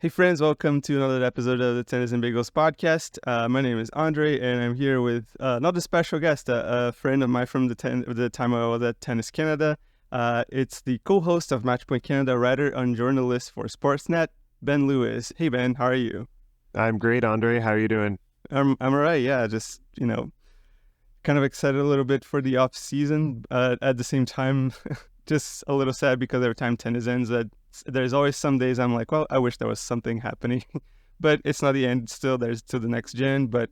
Hey friends, welcome to another episode of the Tennis and Bagels podcast. My name is Andre, and I'm here with not a special guest, a friend of mine from the time I was at Tennis Canada. It's the co-host of Matchpoint Canada, writer and journalist for Sportsnet, Ben Lewis. Hey Ben, how are you? I'm great, Andre. How are you doing? I'm alright. Yeah, just kind of excited a little bit for the off season. At the same time, just a little sad because every time tennis ends, there's always some days I'm like, well, I wish there was something happening, but it's not the end. Still, there's to the next gen. But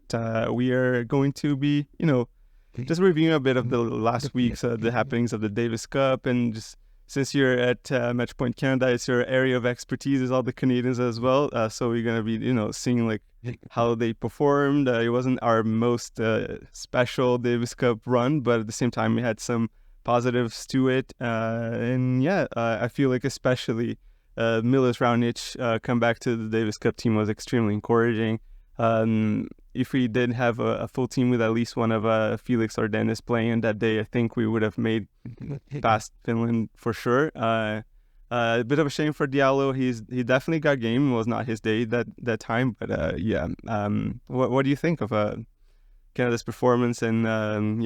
we are going to be, just reviewing a bit of the last week's the happenings of the Davis Cup, and just since you're at Matchpoint Canada, it's your area of expertise is all the Canadians as well. So we're gonna be, seeing like how they performed. It wasn't our most special Davis Cup run, but at the same time we had some positives to it, I feel like especially Milos Raonic come back to the Davis Cup team was extremely encouraging. If we did have a full team with at least one of Felix or Dennis playing that day, I think we would have made past Finland for sure. A bit of a shame for Diallo. He definitely got game. It was not his day that time, but what do you think of Canada's performance? And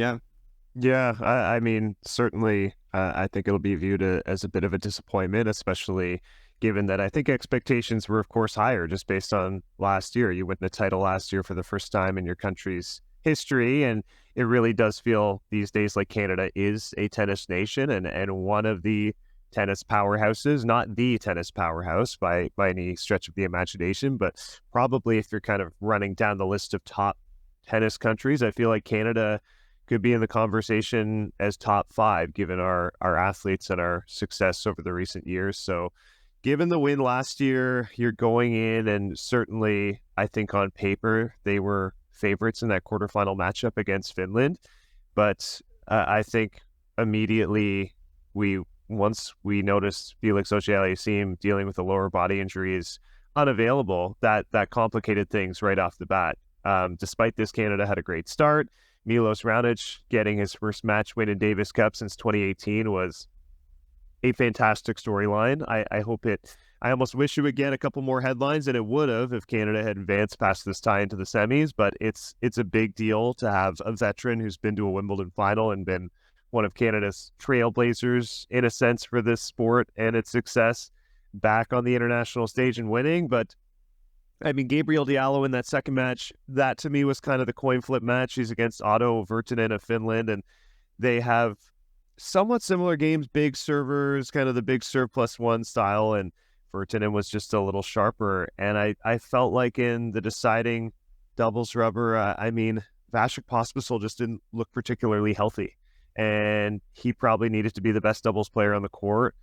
Yeah, I mean, certainly, I think it'll be viewed as a bit of a disappointment, especially given that I think expectations were, of course, higher just based on last year. You win the title last year for the first time in your country's history, and it really does feel these days like Canada is a tennis nation and one of the tennis powerhouses, not the tennis powerhouse by any stretch of the imagination, but probably if you're kind of running down the list of top tennis countries, I feel like Canada could be in the conversation as top 5, given our athletes and our success over the recent years. So given the win last year, you're going in, and certainly I think on paper they were favorites in that quarterfinal matchup against Finland. But I think immediately once we noticed Felix Auger-Aliassime dealing with a lower body injury is unavailable, that complicated things right off the bat. Despite this, Canada had a great start. Milos Raonic getting his first match win in Davis Cup since 2018 was a fantastic storyline. I almost wish it would get a couple more headlines than it would have if Canada had advanced past this tie into the semis, but it's a big deal to have a veteran who's been to a Wimbledon final and been one of Canada's trailblazers in a sense for this sport and its success back on the international stage and winning. But I mean, Gabriel Diallo in that second match, that to me was kind of the coin flip match. He's against Otto Virtanen of Finland, and they have somewhat similar games, big servers, kind of the big serve +1 style, and Virtanen was just a little sharper. And I felt like in the deciding doubles rubber, Vasek Pospisil just didn't look particularly healthy, and he probably needed to be the best doubles player on the court,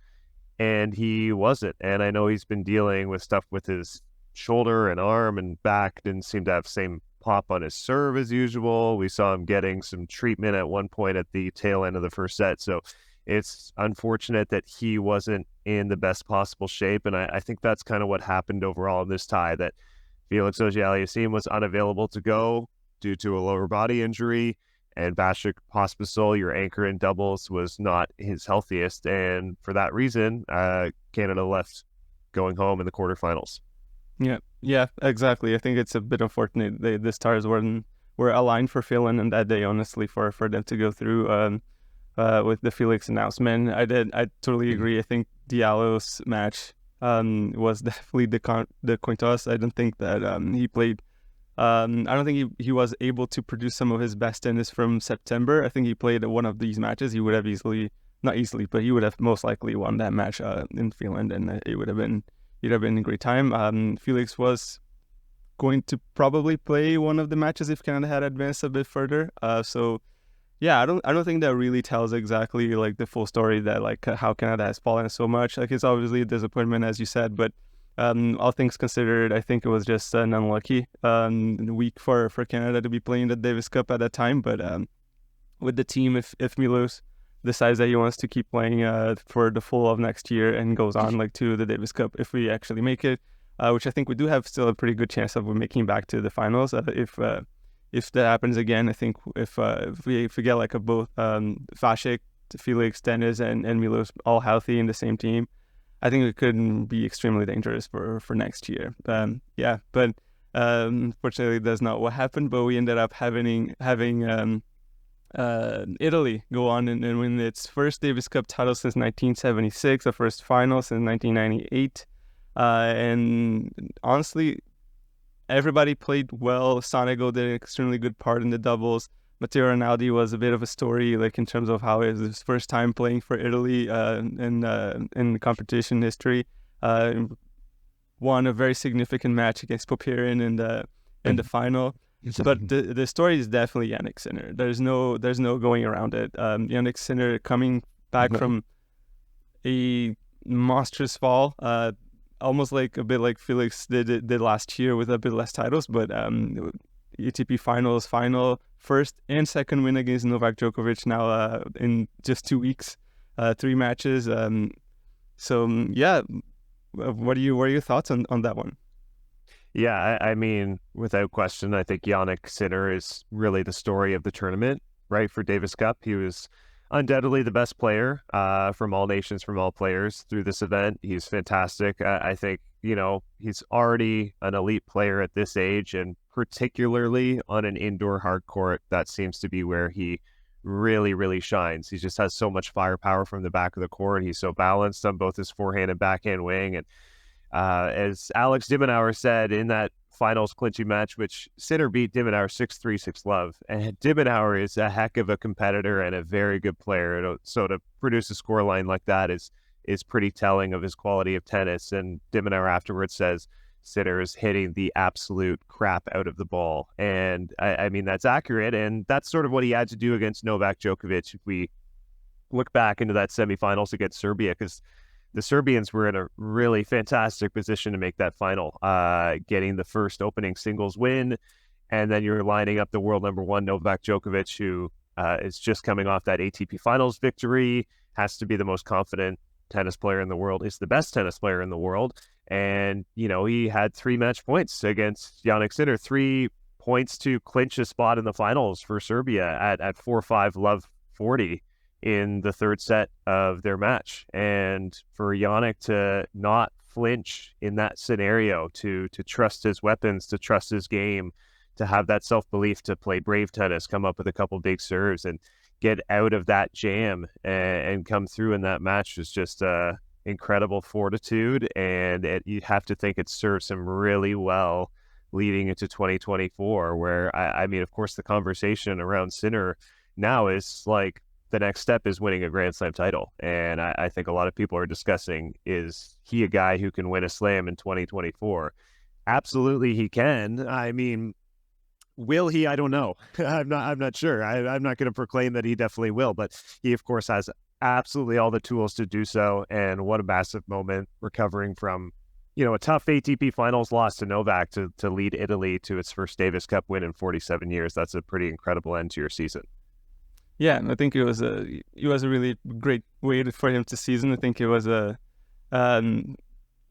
and he wasn't. And I know he's been dealing with stuff with his shoulder and arm and back, didn't seem to have same pop on his serve as usual. We saw him getting some treatment at one point at the tail end of the first set. So it's unfortunate that he wasn't in the best possible shape. And I think that's kind of what happened overall in this tie, that Felix Auger-Aliassime was unavailable to go due to a lower body injury. And Vasek Pospisil, your anchor in doubles, was not his healthiest. And for that reason, Canada left going home in the quarterfinals. Yeah, exactly. I think it's a bit unfortunate the stars were aligned for Finland on that day, honestly, for them to go through with the Felix announcement. I totally agree. I think Diallo's match was definitely the coin toss. I don't think that he played. I don't think he was able to produce some of his best tennis from September. I think he played one of these matches. He would have not easily, but he would have most likely won that match in Finland, and it would have been. It'd have been a great time. Felix was going to probably play one of the matches if Canada had advanced a bit further. I don't think that really tells exactly like the full story that like how Canada has fallen so much. Like it's obviously a disappointment, as you said, but all things considered, I think it was just an unlucky week for Canada to be playing the Davis Cup at that time. But with the team, if Milos decides that he wants to keep playing for the full of next year and goes on like to the Davis Cup if we actually make it, which I think we do have still a pretty good chance of making back to the finals if that happens again. I think if we get like both Vasek, Felix, Dennis, and Milos all healthy in the same team, I think it could be extremely dangerous for next year. But unfortunately, that's not what happened. But we ended up having Italy go on and win its first Davis Cup title since 1976, the first final since 1998. And honestly, everybody played well. Sonego did an extremely good part in the doubles. Matteo Arnaldi was a bit of a story, like in terms of how it was his first time playing for Italy in competition history. Won a very significant match against Popirin in the final. But the story is definitely Jannik Sinner. There's no going around it. Jannik Sinner coming back from a monstrous fall, almost like a bit like Felix did last year with a bit less titles, but ATP Finals final, first and second win against Novak Djokovic now in just 2 weeks, 3 matches. What are your thoughts on that one? Yeah, I mean, without question, I think Jannik Sinner is really the story of the tournament, right? For Davis Cup, he was undoubtedly the best player from all nations, from all players through this event. He's fantastic. I think, he's already an elite player at this age, and particularly on an indoor hard court, that seems to be where he really, really shines. He just has so much firepower from the back of the court. He's so balanced on both his forehand and backhand wing. And as Alex de Minaur said in that finals clinching match, which Sinner beat de Minaur 6-3, 6-love. And de Minaur is a heck of a competitor and a very good player. So to produce a scoreline like that is pretty telling of his quality of tennis. And de Minaur afterwards says Sinner is hitting the absolute crap out of the ball. And I mean, that's accurate. And that's sort of what he had to do against Novak Djokovic. If we look back into that semifinals against Serbia, because the Serbians were in a really fantastic position to make that final, getting the first opening singles win. And then you're lining up the world number 1, Novak Djokovic, who is just coming off that ATP Finals victory, has to be the most confident tennis player in the world, is the best tennis player in the world. And, he had 3 match points against Jannik Sinner, 3 points to clinch a spot in the finals for Serbia at 4-5 love 40. In the third set of their match. And for Jannik to not flinch in that scenario, to trust his weapons, to trust his game, to have that self-belief, to play brave tennis, come up with a couple big serves and get out of that jam and come through in that match was just incredible fortitude. And you have to think it serves him really well leading into 2024, where, I mean, of course, the conversation around Sinner now is like, the next step is winning a Grand Slam title. And I think a lot of people are discussing, is he a guy who can win a slam in 2024? Absolutely he can. I mean, will he? I don't know. I'm not sure. I'm not going to proclaim that he definitely will, but he, of course, has absolutely all the tools to do so. And what a massive moment recovering from, a tough ATP Finals loss to Novak to lead Italy to its first Davis Cup win in 47 years. That's a pretty incredible end to your season. Yeah, and I think it was a really great way for him to season. I think it was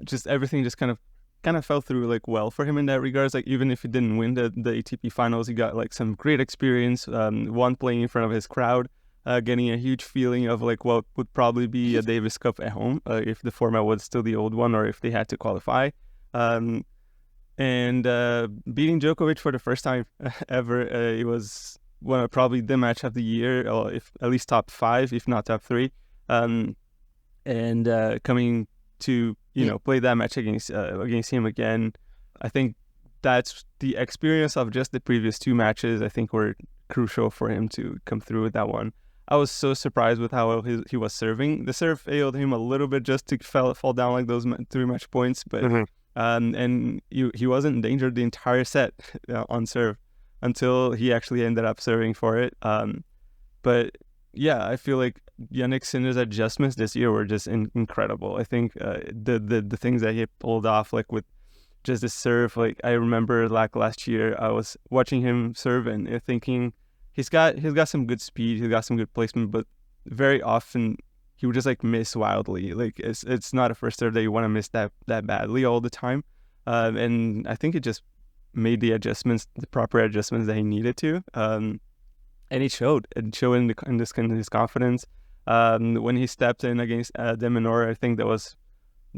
just everything just kind of fell through like well for him in that regards. Like even if he didn't win the ATP Finals, he got like some great experience. One, playing in front of his crowd, getting a huge feeling of like what would probably be a Davis Cup at home if the format was still the old one or if they had to qualify. And beating Djokovic for the first time ever, it was probably the match of the year, or if at least top 5, if not top 3. Coming to play that match against him again, I think that's the experience of just the previous 2 matches. I think were crucial for him to come through with that one. I was so surprised with how well he was serving. The serve failed him a little bit just to fall down like those 3 match points, but and he wasn't endangered the entire set on serve until he actually ended up serving for it. But yeah, I feel like Jannik Sinner's adjustments this year were just incredible. I think the things that he pulled off, like with just the serve, like I remember like last year, I was watching him serve and thinking he's got some good speed, he's got some good placement, but very often he would just like miss wildly. Like it's not a first serve that you want to miss that badly all the time. And I think it just made the proper adjustments that he needed to, and it showed in his confidence when he stepped in against de Minaur. I think that was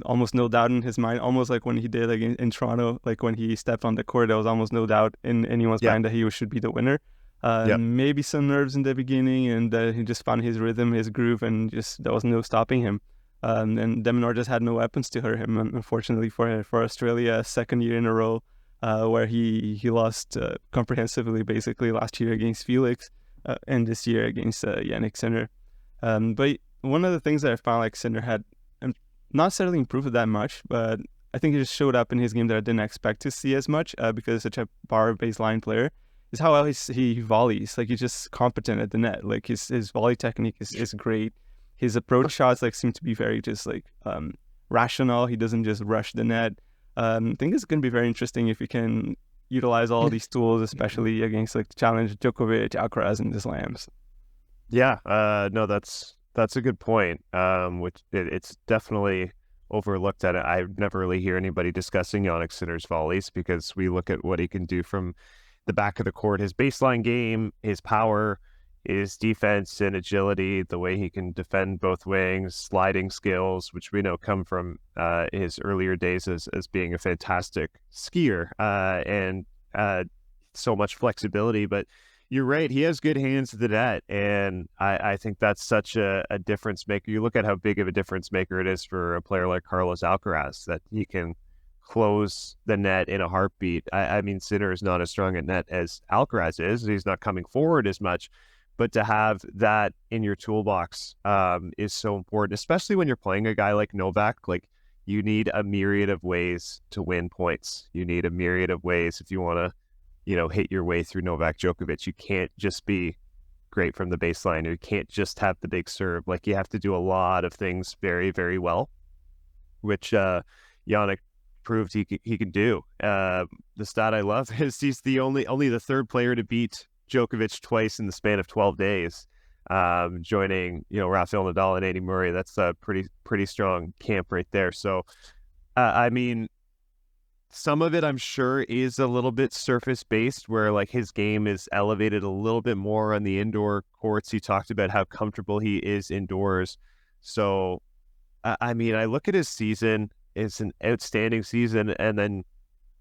almost no doubt in his mind, almost like when he did like in Toronto, like when he stepped on the court, there was almost no doubt in anyone's mind that he should be the winner. Maybe some nerves in the beginning, and he just found his rhythm, his groove, and just there was no stopping him. And de Minaur just had no weapons to hurt him, unfortunately for Australia, second year in a row where he lost comprehensively, basically last year against Felix and this year against Jannik Sinner. But one of the things that I found like Sinner had not necessarily improved that much, but I think it just showed up in his game that I didn't expect to see as much because he's such a power-based line player, is how well he volleys. Like, he's just competent at the net. Like, his volley technique is great. His approach shots like seem to be very just like rational. He doesn't just rush the net. I think it's going to be very interesting if he can utilize all these tools, especially against like challenge Djokovic, Alcaraz, and the slams. Yeah, no, that's a good point. Which it's definitely overlooked at it. I never really hear anybody discussing Jannik Sinner's volleys because we look at what he can do from the back of the court, his baseline game, his power, his defense and agility, the way he can defend both wings, sliding skills, which we know come from his earlier days as being a fantastic skier, and so much flexibility. But you're right, he has good hands to the net, and I think that's such a difference maker. You look at how big of a difference maker it is for a player like Carlos Alcaraz, that he can close the net in a heartbeat. I mean, Sinner is not as strong at net as Alcaraz is. He's not coming forward as much, but to have that in your toolbox is so important, especially when you're playing a guy like Novak. Like, you need a myriad of ways to win points. You need a myriad of ways if you want to, hit your way through Novak Djokovic. You can't just be great from the baseline, or you can't just have the big serve. Like, you have to do a lot of things very, very well, which Jannik proved he can do. The stat I love is he's only the third player to beat Djokovic twice in the span of 12 days, joining Rafael Nadal and Andy Murray. That's a pretty strong camp right there. So I mean, some of it I'm sure is a little bit surface based, where like his game is elevated a little bit more on the indoor courts. He talked about how comfortable he is indoors. So I mean, I look at his season, it's an outstanding season, and then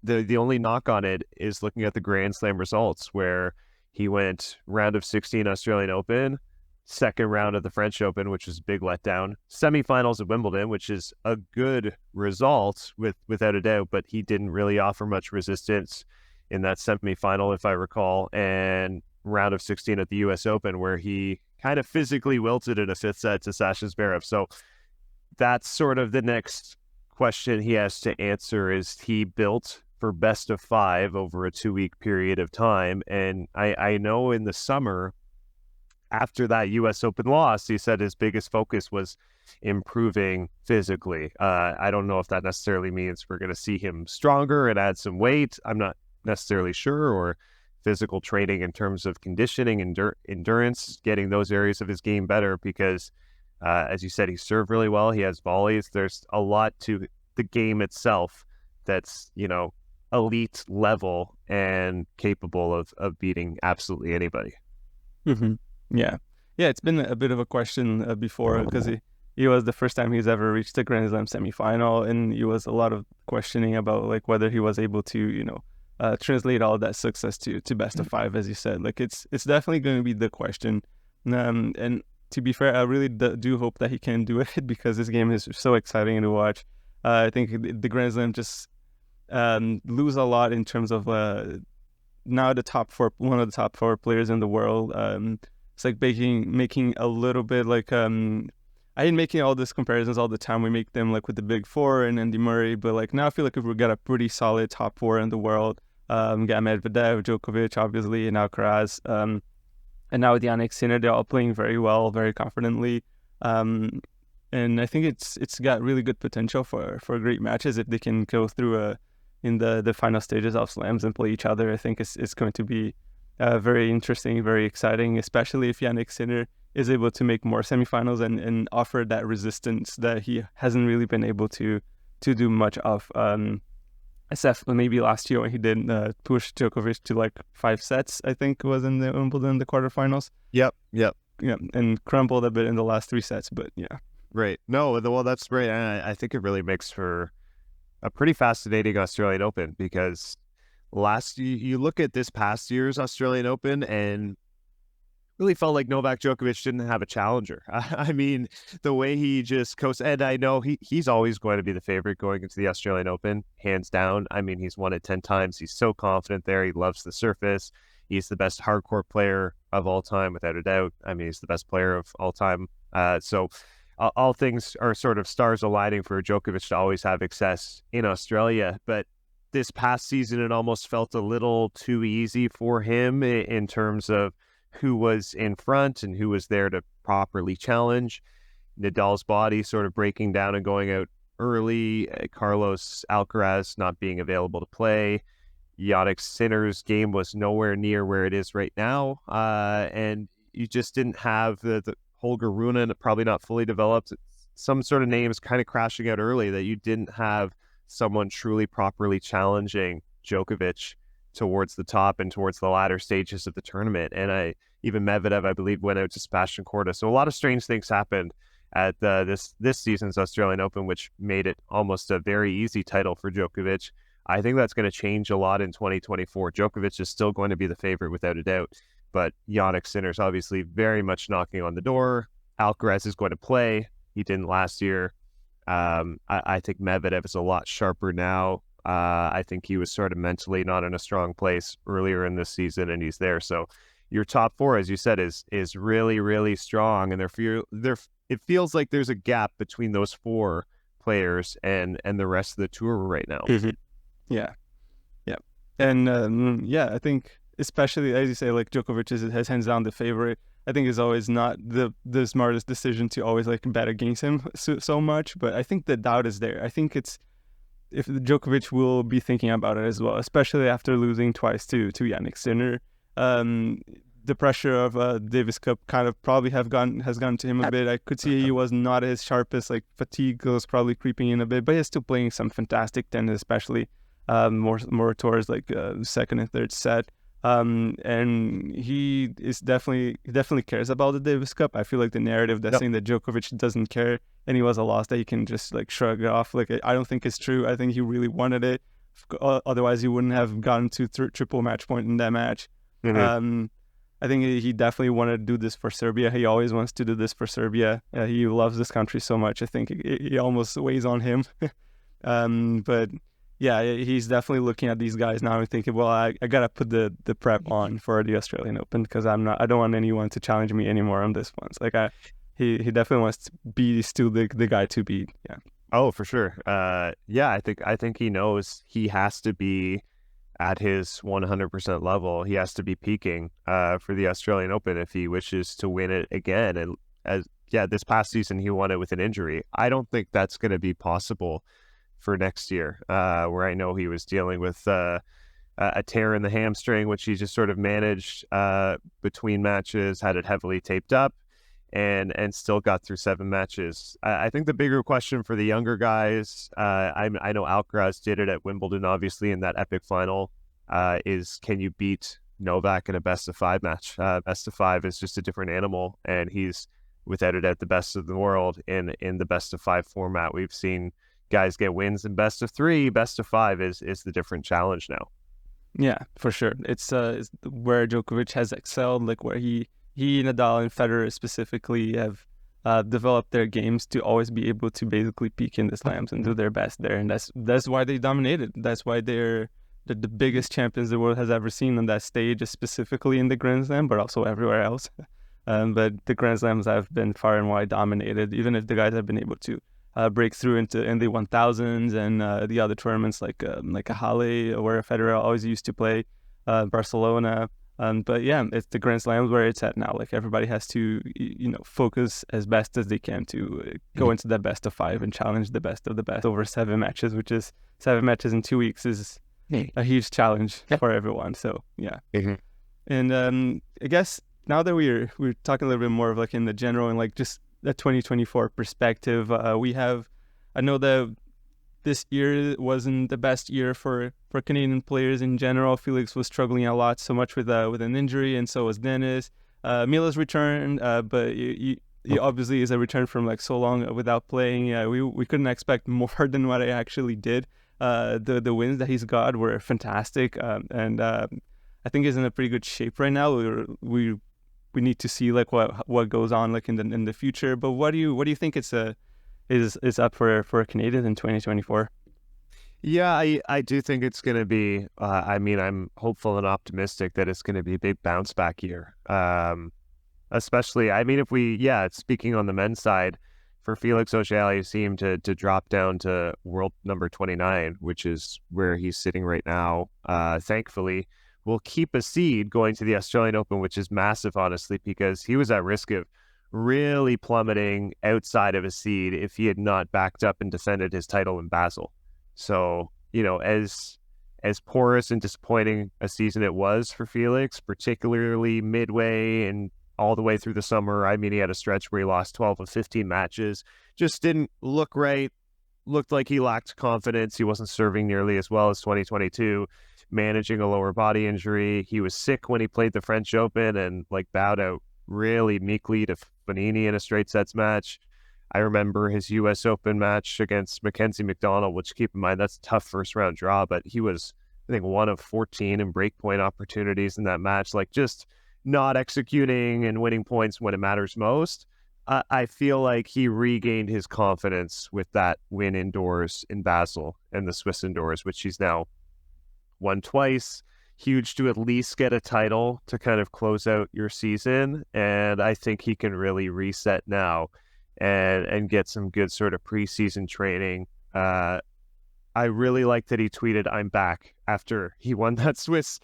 the only knock on it is looking at the Grand Slam results, where he went round of 16 Australian Open, second round of the French Open, which was a big letdown, semifinals at Wimbledon, which is a good result without a doubt, but he didn't really offer much resistance in that semifinal, if I recall, and round of 16 at the US Open, where he kind of physically wilted in a fifth set to Sasha Zverev. So that's sort of the next question he has to answer. Is he built for best of 5 over a 2-week period of time? And I know in the summer, after that US Open loss, he said his biggest focus was improving physically. I don't know if that necessarily means we're going to see him stronger and add some weight. I'm not necessarily sure. Or physical training in terms of conditioning, endurance, getting those areas of his game better, because as you said, he served really well. He has volleys. There's a lot to the game itself that's, elite level and capable of beating absolutely anybody. Mm-hmm. Yeah, it's been a bit of a question before, because he was the first time he's ever reached the Grand Slam semifinal, and it was a lot of questioning about like whether he was able to translate all that success to best of 5, as you said. Like, it's definitely going to be the question, and to be fair, I really do hope that he can do it, because this game is so exciting to watch. I think the Grand Slam just lose a lot in terms of now one of the top 4 players in the world. It's like making a little bit like I ain't making all these comparisons all the time. We make them like with the big 4 and Andy Murray, but like now I feel like if we got a pretty solid top 4 in the world, got Medvedev, Djokovic, obviously, and Alcaraz, and now with Jannik Sinner, they're all playing very well, very confidently, and I think it's got really good potential for great matches if they can go through in the final stages of slams and play each other. I think it's going to be very interesting, very exciting, especially if Jannik Sinner is able to make more semifinals and offer that resistance that he hasn't really been able to do much of. Except maybe last year when he did push Djokovic to like 5 sets, I think was in the Wimbledon, the quarterfinals. Yep. Yeah, and crumbled a bit in the last 3 sets, but yeah. Right. No, well, that's great. And I think it really makes for a pretty fascinating Australian Open because you look at this past year's Australian Open and really felt like Novak Djokovic didn't have a challenger. I mean, the way he just coasts, and I know he's always going to be the favorite going into the Australian Open, hands down. I mean, he's won it 10 times. He's so confident there. He loves the surface. He's the best hardcourt player of all time, without a doubt. I mean, he's the best player of all time. So all things are sort of stars aligning for Djokovic to always have success in Australia. But this past season, it almost felt a little too easy for him in terms of who was in front and who was there to properly challenge. Nadal's body sort of breaking down and going out early. Carlos Alcaraz not being available to play. Jannik Sinner's game was nowhere near where it is right now. And you just didn't have the Holger Rune, probably not fully developed. Some sort of names kind of crashing out early that you didn't have someone truly properly challenging Djokovic towards the top and towards the latter stages of the tournament. And even Medvedev, I believe, went out to Sebastian Korda. So a lot of strange things happened at this season's Australian Open, which made it almost a very easy title for Djokovic. I think that's going to change a lot in 2024. Djokovic is still going to be the favorite without a doubt, but Jannik Sinner's obviously very much knocking on the door. Alcaraz is going to play. He didn't last year. I think Medvedev is a lot sharper now. I think he was sort of mentally not in a strong place earlier in this season, and he's there. So your top four, as you said, is really, really strong, and it feels like there's a gap between those four players and the rest of the tour right now. Mm-hmm. Yeah. And I think especially, as you say, like Djokovic has hands down the favorite. I think it's always not the smartest decision to always like bet against him so much, but I think the doubt is there. I think if Djokovic will be thinking about it as well, especially after losing twice to Jannik Sinner. The pressure of Davis Cup kind of probably has gone to him a bit. I could see he was not his sharpest, like fatigue was probably creeping in a bit, but he's still playing some fantastic tennis, especially more towards like second and third set. And he definitely cares about the Davis Cup. I feel like the narrative that's saying that Djokovic doesn't care and he was a loss that he can just like shrug it off. Like I don't think it's true. I think he really wanted it. Otherwise, he wouldn't have gotten to triple match point in that match. Mm-hmm. I think he definitely wanted to do this for Serbia. He always wants to do this for Serbia. He loves this country so much. I think it almost weighs on him. But yeah, he's definitely looking at these guys now and thinking, well, I gotta put the prep on for the Australian Open because I don't want anyone to challenge me anymore on this one. So like he definitely wants to be still the guy to beat. Yeah. Oh, for sure. I think he knows he has to be at his 100% level. He has to be peaking for the Australian Open if he wishes to win it again. And this past season he won it with an injury. I don't think that's going to be possible for next year, where I know he was dealing with a tear in the hamstring, which he just sort of managed between matches, had it heavily taped up, and still got through 7 matches. I think the bigger question for the younger guys, I know Alcaraz did it at Wimbledon, obviously, in that epic final, is can you beat Novak in a best-of-5 match? Best of 5 is just a different animal, and he's, without a doubt, the best of the world in the best-of-5 format. We've seen guys get wins in best of 3. Best of 5 is the different challenge now. Yeah, for sure. It's where Djokovic has excelled, like where he Nadal and Federer specifically have developed their games to always be able to basically peak in the slams and do their best there, and that's why they dominated. That's why they're the biggest champions the world has ever seen on that stage, specifically in the Grand Slam, but also everywhere else. But the Grand Slams have been far and wide dominated, even if the guys have been able to break through in the 1000s and the other tournaments like a Halle, where Federer always used to play, Barcelona. But yeah, it's the Grand Slams where it's at now. Like everybody has to, focus as best as they can to go into that best of 5 and challenge the best of the best over 7 matches, which is 7 matches in 2 weeks is a huge challenge for everyone. So yeah, and I guess now that we're talking a little bit more of like in the general and like just the 2024 perspective, I know that this year wasn't the best year for Canadian players in general. Felix was struggling a lot, so much with an injury, and so was Dennis. Mila's returned, but he obviously is a return from like so long without playing. Yeah, we couldn't expect more than what I actually did. The wins that he's got were fantastic, and I think he's in a pretty good shape right now. We need to see like what goes on like in the future. But what do you think is up for Canadians in 2024? Yeah, I do think it's going to be, I mean, I'm hopeful and optimistic that it's going to be a big bounce back year. Especially, I mean, speaking on the men's side, for Felix Auger-Aliassime to drop down to world number 29, which is where he's sitting right now, thankfully, will keep a seed going to the Australian Open, which is massive, honestly, because he was at risk of really plummeting outside of a seed if he had not backed up and defended his title in Basel. So, as porous and disappointing a season it was for Felix, particularly midway and all the way through the summer. I mean, he had a stretch where he lost 12 of 15 matches, just didn't look right, looked like he lacked confidence. He wasn't serving nearly as well as 2022, managing a lower body injury. He was sick when he played the French Open and bowed out really meekly to Fognini in a straight sets match. I remember his U.S. Open match against Mackenzie McDonald, which, keep in mind, that's a tough first-round draw, but he was, I think, 1 of 14 in breakpoint opportunities in that match, just not executing and winning points when it matters most. I feel like he regained his confidence with that win indoors in Basel and the Swiss indoors, which he's now won twice. Huge to at least get a title to kind of close out your season, and I think he can really reset now and get some good sort of preseason training. I really like that he tweeted, "I'm back," after he won that Swiss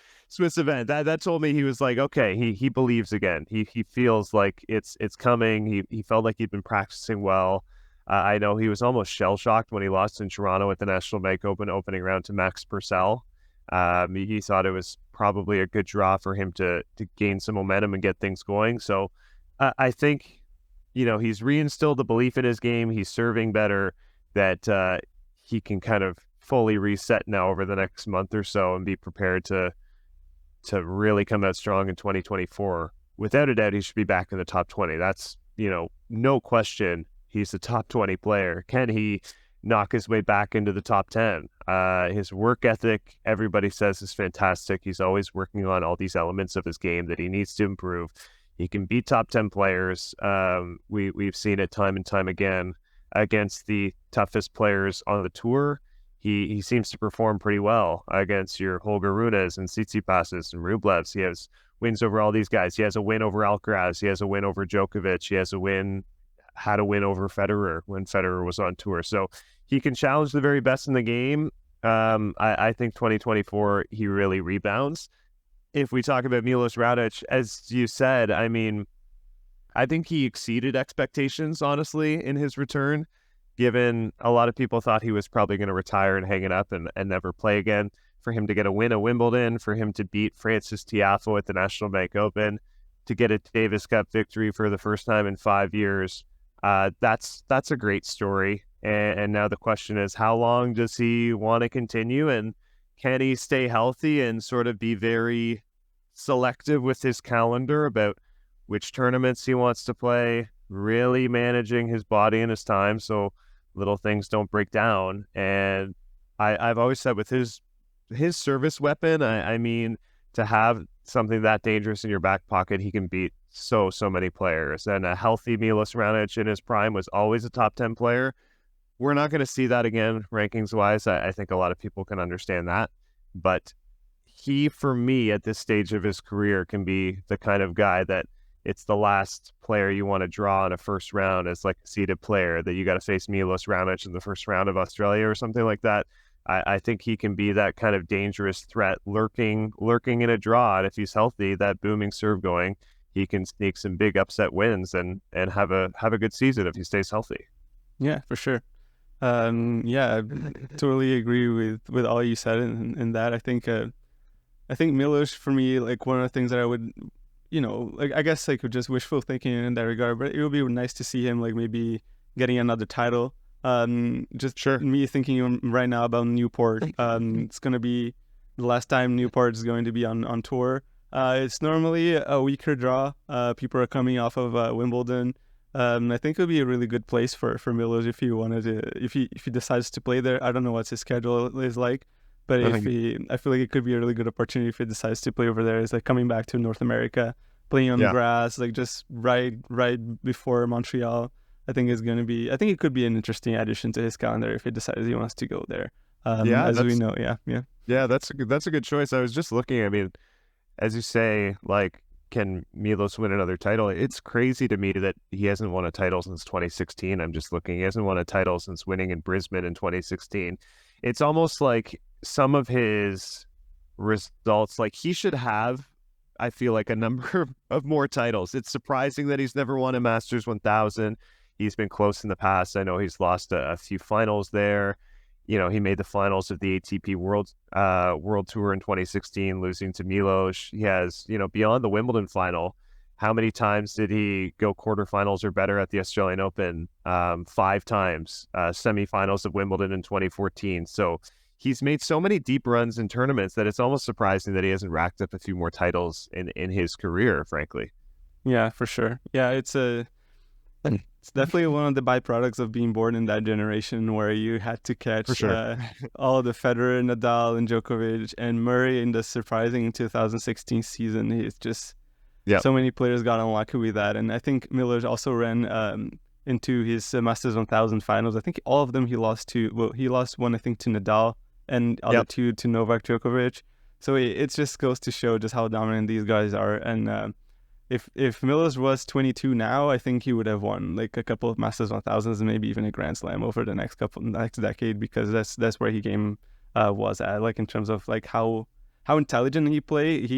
event. That told me he was like, okay, he believes again. He feels like it's coming. He felt like he'd been practicing well. I know he was almost shell-shocked when he lost in Toronto at the National Bank Open opening round to Max Purcell. He thought it was probably a good draw for him to gain some momentum and get things going. So I think, he's reinstilled the belief in his game. He's serving better, that he can kind of fully reset now over the next month or so and be prepared to really come out strong in 2024. Without a doubt, he should be back in the top 20. That's, no question. He's a top 20 player. Can he knock his way back into the top 10? His work ethic, everybody says, is fantastic. He's always working on all these elements of his game that he needs to improve. He can beat top 10 players. We've seen it time and time again against the toughest players on the tour. He seems to perform pretty well against your Holger Runes and Tsitsipas's and Rublevs. He has wins over all these guys. He has a win over Alcaraz. He has a win over Djokovic. He had a win over Federer when Federer was on tour. So he can challenge the very best in the game. I think 2024, he really rebounds. If we talk about Milos Raonic, as you said, I mean, I think he exceeded expectations, honestly, in his return, given a lot of people thought he was probably going to retire and hang it up and never play again. For him to get a win at Wimbledon, for him to beat Francis Tiafoe at the National Bank Open, to get a Davis Cup victory for the first time in 5 years, that's a great story. And now the question is, how long does he want to continue? And can he stay healthy and sort of be very selective with his calendar about which tournaments he wants to play, really managing his body and his time so little things don't break down? And I've always said with his service weapon, I mean, to have something that dangerous in your back pocket, he can beat so many players. And a healthy Milos Raonic in his prime was always a top 10 player. We're not going to see that again, rankings-wise. I think a lot of people can understand that. But he, for me, at this stage of his career, can be the kind of guy that it's the last player you want to draw in a first round as like a seeded player, that you got to face Milos Raonic in the first round of Australia or something like that. I think he can be that kind of dangerous threat lurking in a draw. And if he's healthy, that booming serve going, he can sneak some big upset wins and have a good season if he stays healthy. Yeah, for sure. I totally agree with all you said in that. I think Milos, for me, like one of the things that I would, I guess like just wishful thinking in that regard, but it would be nice to see him like maybe getting another title. Just Sure. Me thinking right now about Newport. It's going to be the last time Newport is going to be on tour. It's normally a weaker draw. People are coming off of Wimbledon. I think it would be a really good place for Milos if he wanted to, if he decides to play there. I don't know what his schedule is like, but I if think, he, I feel like it could be a really good opportunity if he decides to play over there. It's like coming back to North America, playing on yeah, grass, like just right before Montreal. I think is going to be. I think it could be an interesting addition to his calendar if he decides he wants to go there. yeah, As we know, yeah. that's a good choice. I was just looking. I mean, as you say, like, can Milos win another title? It's crazy to me that he hasn't won a title since 2016. I'm just looking. He hasn't won a title since winning in Brisbane in 2016. It's almost like some of his results, like he should have, I feel like, a number of more titles. It's surprising that he's never won a Masters 1000. He's been close in the past. I know he's lost a few finals there. You know, he made the finals of the ATP World Tour in 2016, losing to Milos. He has, you know, beyond the Wimbledon final, how many times did he go quarterfinals or better at the Australian Open? 5 times. Semifinals of Wimbledon in 2014. So he's made so many deep runs in tournaments that it's almost surprising that he hasn't racked up a few more titles in his career, frankly. Yeah, for sure. Yeah, it's definitely one of the byproducts of being born in that generation where you had to For catch sure. all the Federer, Nadal, and Djokovic and Murray in the surprising 2016 season. He's just Yeah. so many players got unlucky with that, and I think Miller also ran into his Masters 1000 finals. I think all of them he lost to. Well, he lost one I think to Nadal, and other Yep. two to Novak Djokovic. So it just goes to show just how dominant these guys are, and if Millers was 22 now, I think he would have won like a couple of Masters 1000s and maybe even a Grand Slam over the next decade, because that's where he game was at, like in terms of like how intelligent he played.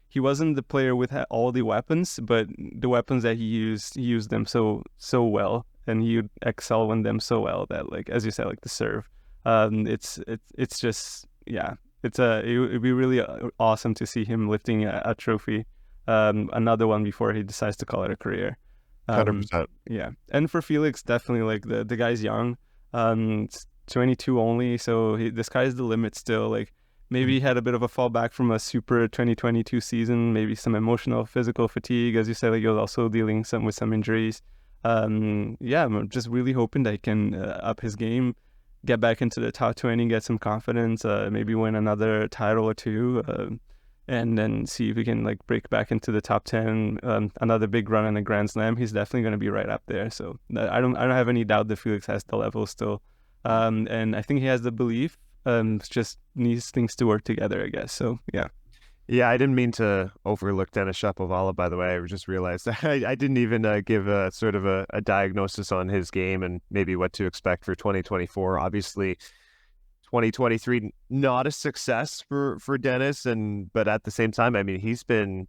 He wasn't the player with all the weapons, but the weapons that he used them so well, and he would excel in them so well that, like as you said, like the serve, it's just, yeah, it'd be really awesome to see him lifting a trophy, another one before he decides to call it a career. 100%. Yeah, and for Felix, definitely like the guy's young, it's 22 only, so the sky's the limit still. Like maybe he had a bit of a fallback from a super 2022 season, maybe some emotional, physical fatigue, as you said. Like he was also dealing with some injuries. Yeah, I'm just really hoping that he can up his game, get back into the top 20, get some confidence, maybe win another title or two. And then see if we can like break back into the top 10, another big run in a Grand Slam. He's definitely going to be right up there. So I don't have any doubt that Felix has the level still, and I think he has the belief. Just needs things to work together, I guess. So yeah. Yeah, I didn't mean to overlook Denis Shapovalov, by the way. I just realized I didn't even give a sort of a diagnosis on his game and maybe what to expect for 2024. Obviously, 2023 not a success for Denis, but at the same time, I mean, he's been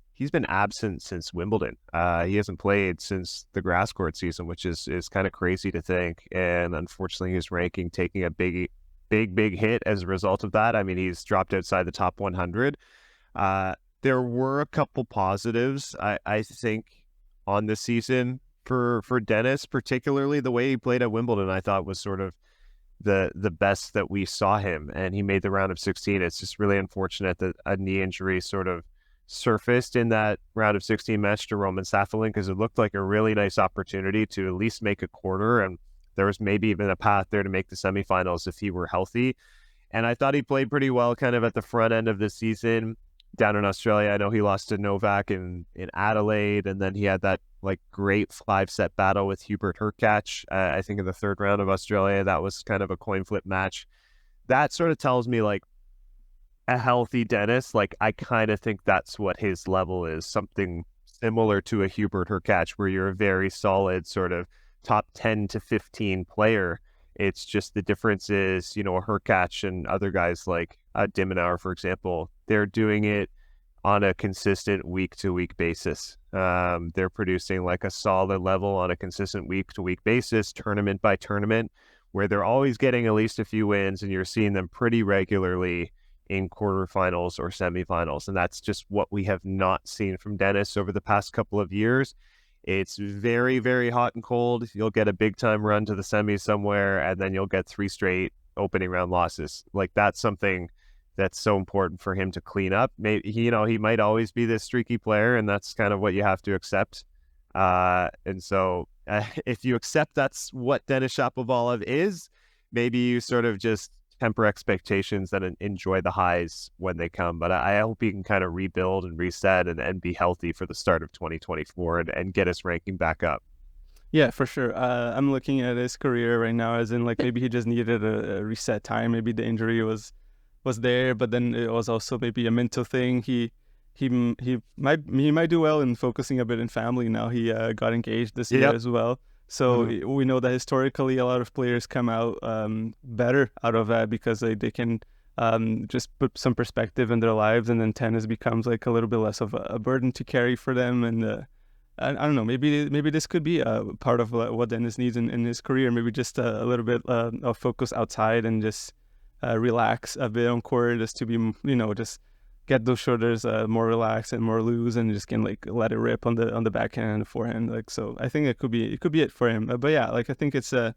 absent since Wimbledon. He hasn't played since the grass court season, which is kind of crazy to think. And unfortunately, his ranking taking a big hit as a result of that. I mean, he's dropped outside the top 100. There were a couple positives, I think, on this season for Denis, particularly the way he played at Wimbledon. I thought was sort of the best that we saw him, and he made the round of 16. It's just really unfortunate that a knee injury sort of surfaced in that round of 16 match to Roman Safiullin, because it looked like a really nice opportunity to at least make a quarter, and there was maybe even a path there to make the semifinals if he were healthy. And I thought he played pretty well kind of at the front end of the season down in Australia. I know he lost to Novak in Adelaide, and then he had that like great 5-set battle with Hubert Hurkacz, I think in the third round of Australia. That was kind of a coin flip match. That sort of tells me like a healthy Denis, like I kind of think that's what his level is, something similar to a Hubert Hurkacz, where you're a very solid sort of top 10 to 15 player. It's just the difference is, you know, a Hurkacz and other guys like Dimonauer, for example, they're doing it on a consistent week-to-week basis. They're producing like a solid level on a consistent week-to-week basis, tournament by tournament, where they're always getting at least a few wins, and you're seeing them pretty regularly in quarterfinals or semifinals. And that's just what we have not seen from Denis over the past couple of years. It's very, very hot and cold. You'll get a big-time run to the semis somewhere, and then you'll get 3 straight opening round losses. Like that's something that's so important for him to clean up. Maybe, you know, he might always be this streaky player, and that's kind of what you have to accept. And so if you accept that's what Denis Shapovalov is, maybe you sort of just temper expectations and enjoy the highs when they come. But I hope he can kind of rebuild and reset and be healthy for the start of 2024 and get his ranking back up. Yeah, for sure. I'm looking at his career right now as in like maybe he just needed a reset time. Maybe the injury was there, but then it was also maybe a mental thing. He might do well in focusing a bit in family now. He got engaged this year as well. So we know that historically a lot of players come out better out of that because they can just put some perspective in their lives, and then tennis becomes like a little bit less of a burden to carry for them. And I don't know, maybe this could be a part of what Denis needs in his career. Maybe just a little bit of focus outside and just relax a bit on court, just to be, just get those shoulders more relaxed and more loose, and just can like let it rip on the backhand and the forehand. Like, so I think it could be it for him. But yeah, like I think it's a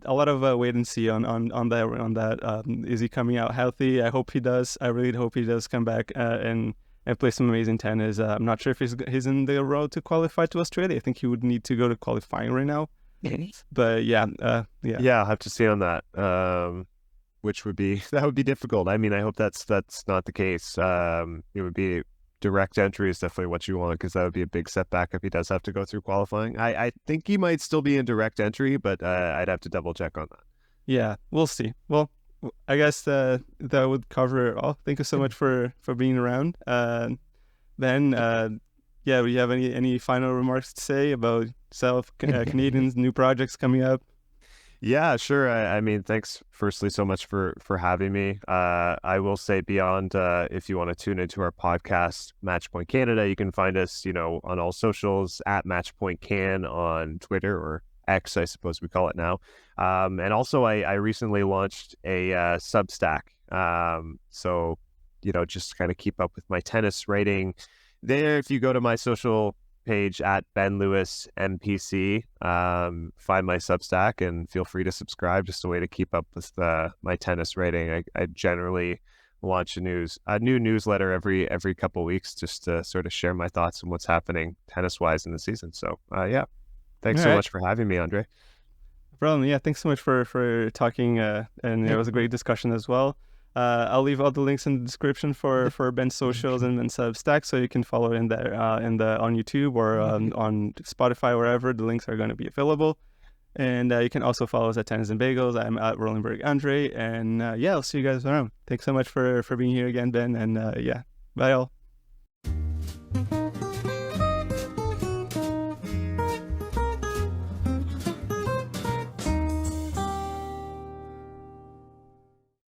lot of wait and see on that. Is he coming out healthy? I hope he does. I really hope he does come back and play some amazing tennis. I'm not sure if he's in the road to qualify to Australia. I think he would need to go to qualifying right now. But yeah, I'll have to see on that. Which would be difficult. I mean, I hope that's not the case. It would be direct entry is definitely what you want, because that would be a big setback if he does have to go through qualifying. I think he might still be in direct entry, but I'd have to double check on that. Yeah, we'll see. Well, I guess that would cover it all. Thank you so much for being around. Ben, do you have any final remarks to say about Canadians, new projects coming up? Yeah, sure. I mean, thanks firstly so much for having me. I will say beyond, if you want to tune into our podcast, Matchpoint Canada, you can find us, on all socials at Matchpoint Can on Twitter, or X, I suppose we call it now. And also I recently launched a Substack. So, just kind of keep up with my tennis writing there. If you go to my social page at Ben Lewis MPC, find my Substack and feel free to subscribe. Just a way to keep up with my tennis writing. I generally launch a new newsletter every couple of weeks, just to sort of share my thoughts on what's happening tennis wise in the season. So thanks so much for having me, Andre. No problem. Yeah, thanks so much for talking, and it was a great discussion as well. I'll leave all the links in the description for Ben's socials and Ben's Substack, so you can follow in there on YouTube or on Spotify, wherever the links are going to be available. And you can also follow us at Tennis and Bagels. I'm at Rolenberg Andre, and I'll see you guys around. Thanks so much for being here again, Ben, and bye all.